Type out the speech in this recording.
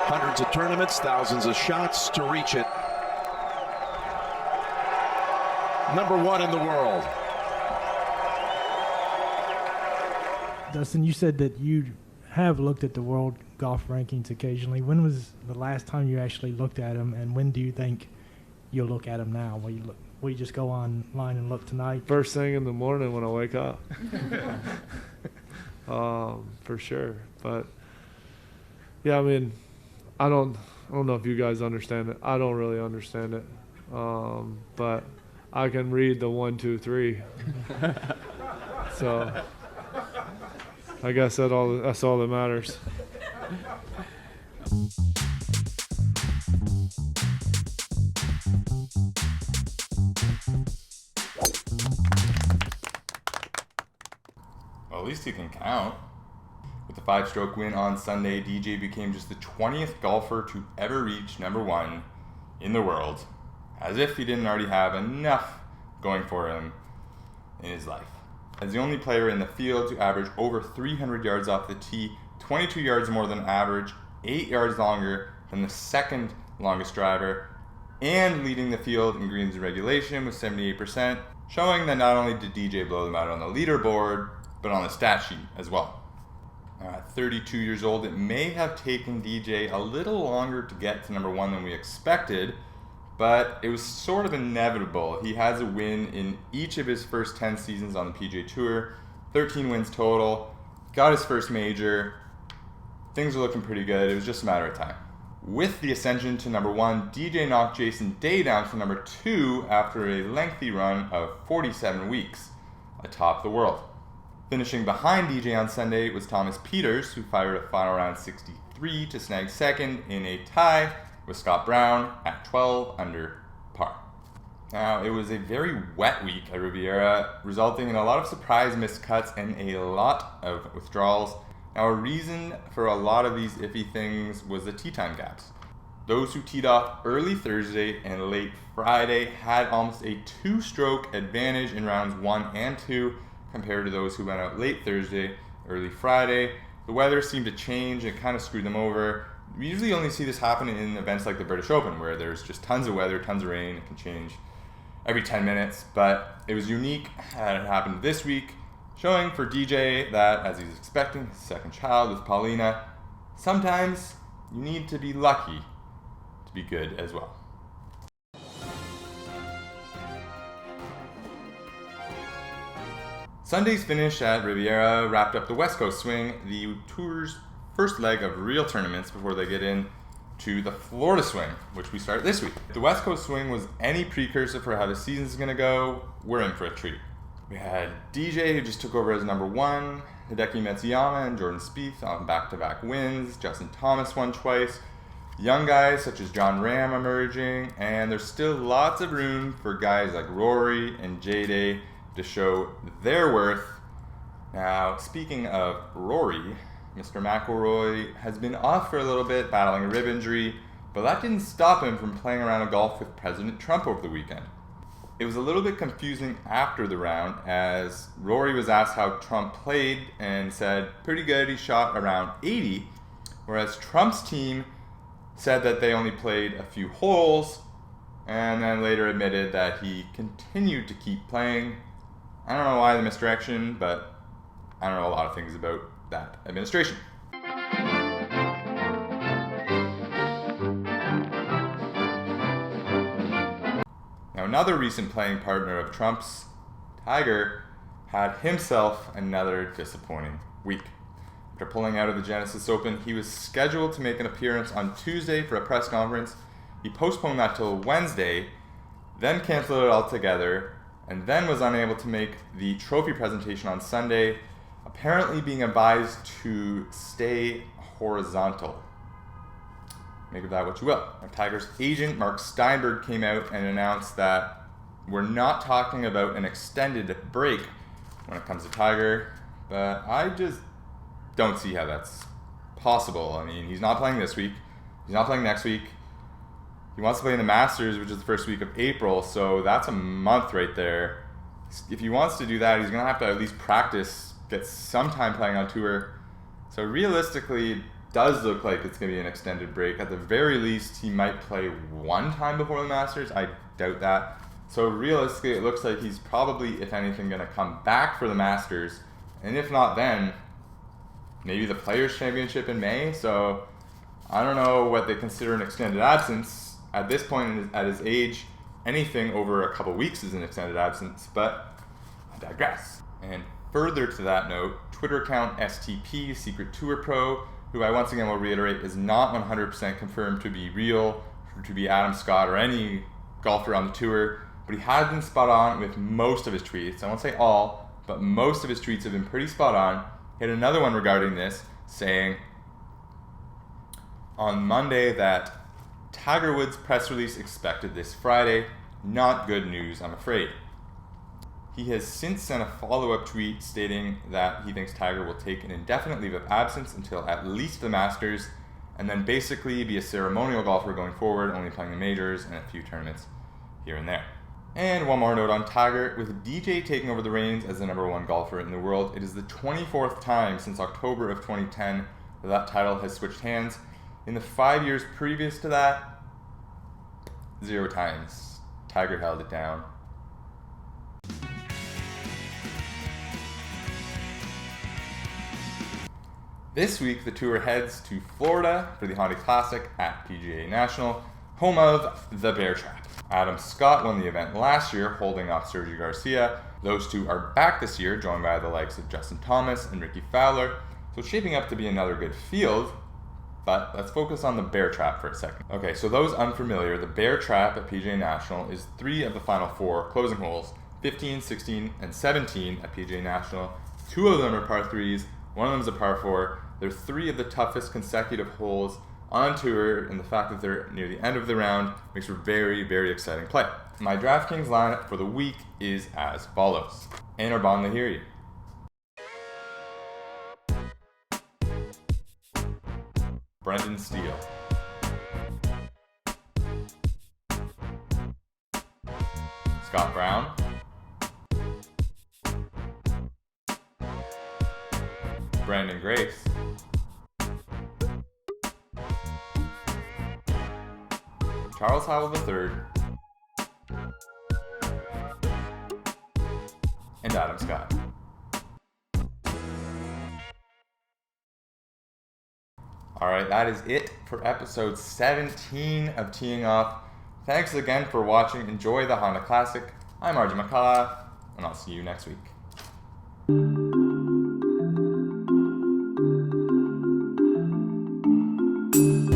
Hundreds of tournaments, thousands of shots to reach it. Number one in the world. Dustin, you said that you have looked at the world golf rankings occasionally. When was the last time you actually looked at them, and when do you think you'll look at them now? Will you just go online and look tonight? First thing in the morning when I wake up. For sure. But yeah, I mean, I don't know if you guys understand it. I don't really understand it. But I can read the 1, 2, 3. So I guess that's all that matters. Well, at least he can count. With the 5-stroke win on Sunday, DJ became just the 20th golfer to ever reach number one in the world, as if he didn't already have enough going for him in his life. As the only player in the field to average over 300 yards off the tee, 22 yards more than average, 8 yards longer than the second longest driver, and leading the field in greens and regulation with 78%, showing that not only did DJ blow them out on the leaderboard, but on the stat sheet as well. At 32 years old, it may have taken DJ a little longer to get to number one than we expected, but it was sort of inevitable. He has a win in each of his first 10 seasons on the PGA Tour, 13 wins total, got his first major. Things are looking pretty good. It was just a matter of time. With the ascension to number one, DJ knocked Jason Day down to number two after a lengthy run of 47 weeks atop the world. Finishing behind DJ on Sunday was Thomas Pieters, who fired a final round 63 to snag second in a tie with Scott Brown at 12 under par. Now, it was a very wet week at Riviera, resulting in a lot of surprise missed cuts and a lot of withdrawals. Now, a reason for a lot of these iffy things was the tee time gaps. Those who teed off early Thursday and late Friday had almost a 2-stroke advantage in rounds 1 and 2 compared to those who went out late Thursday, early Friday. The weather seemed to change and kind of screwed them over. We usually only see this happen in events like the British Open, where there's just tons of weather, tons of rain. It can change every 10 minutes, but it was unique and it happened this week, showing for DJ that, as he's expecting his second child with Paulina, sometimes you need to be lucky to be good as well. Sunday's finish at Riviera wrapped up the West Coast swing, the tour's first leg of real tournaments before they get in to the Florida swing, which we start this week. If the West Coast swing was any precursor for how the season's going to go, we're in for a treat. We had DJ, who just took over as number one, Hideki Matsuyama and Jordan Spieth on back-to-back wins, Justin Thomas won twice, young guys such as John Ram emerging, and there's still lots of room for guys like Rory and J-Day to show their worth. Now, speaking of Rory, Mr. McIlroy has been off for a little bit, battling a rib injury, but that didn't stop him from playing around a golf with President Trump over the weekend. It was a little bit confusing after the round, as Rory was asked how Trump played and said pretty good, he shot around 80, whereas Trump's team said that they only played a few holes, and then later admitted that he continued to keep playing. I don't know why the misdirection, but I don't know a lot of things about that administration. Now, another recent playing partner of Trump's, Tiger, had himself another disappointing week. After pulling out of the Genesis Open, he was scheduled to make an appearance on Tuesday for a press conference. He postponed that till Wednesday, then canceled it altogether, and then was unable to make the trophy presentation on Sunday, apparently being advised to stay horizontal. Make of that what you will. Now, Tiger's agent, Mark Steinberg, came out and announced that we're not talking about an extended break when it comes to Tiger, but I just don't see how that's possible. I mean, he's not playing this week, he's not playing next week. He wants to play in the Masters, which is the first week of April, so that's a month right there. If he wants to do that, he's going to have to at least practice, get some time playing on tour. So realistically, does look like it's going to be an extended break. At the very least, he might play one time before the Masters. I doubt that. So realistically, it looks like he's probably, if anything, going to come back for the Masters. And if not then, maybe the Players' Championship in May. So I don't know what they consider an extended absence. At this point, at his age, anything over a couple weeks is an extended absence, but I digress. And further to that note, Twitter account STP Secret Tour Pro, who I once again will reiterate is not 100% confirmed to be real, or to be Adam Scott or any golfer on the tour, but he has been spot on with most of his tweets. I won't say all, but most of his tweets have been pretty spot on. He had another one regarding this, saying on Monday that Tiger Woods' press release expected this Friday. Not good news, I'm afraid. He has since sent a follow-up tweet stating that he thinks Tiger will take an indefinite leave of absence until at least the Masters, and then basically be a ceremonial golfer going forward, only playing the majors and a few tournaments here and there. And one more note on Tiger. With DJ taking over the reins as the #1 golfer in the world, it is the 24th time since October of 2010 that title has switched hands. In the 5 years previous to that, 0 times. Tiger held it down. This week, the tour heads to Florida for the Honda Classic at PGA National, home of the Bear Trap. Adam Scott won the event last year, holding off Sergio Garcia. Those two are back this year, joined by the likes of Justin Thomas and Ricky Fowler, so it's shaping up to be another good field. But let's focus on the Bear Trap for a second. Okay, so those unfamiliar, the Bear Trap at PGA National is 3 of the final 4 closing holes, 15, 16, and 17 at PGA National. 2 of them are par 3s, 1 of them is a par 4. They're 3 of the toughest consecutive holes on tour, and the fact that they're near the end of the round makes for very, very exciting play. My DraftKings lineup for the week is as follows. Anirban Lahiri, Brendan Steele, Scott Brown, Brandon Grace, Charles Howell III, and Adam Scott. Alright, that is it for episode 17 of Teeing Off. Thanks again for watching. Enjoy the Honda Classic. I'm RJ McCullough, and I'll see you next week.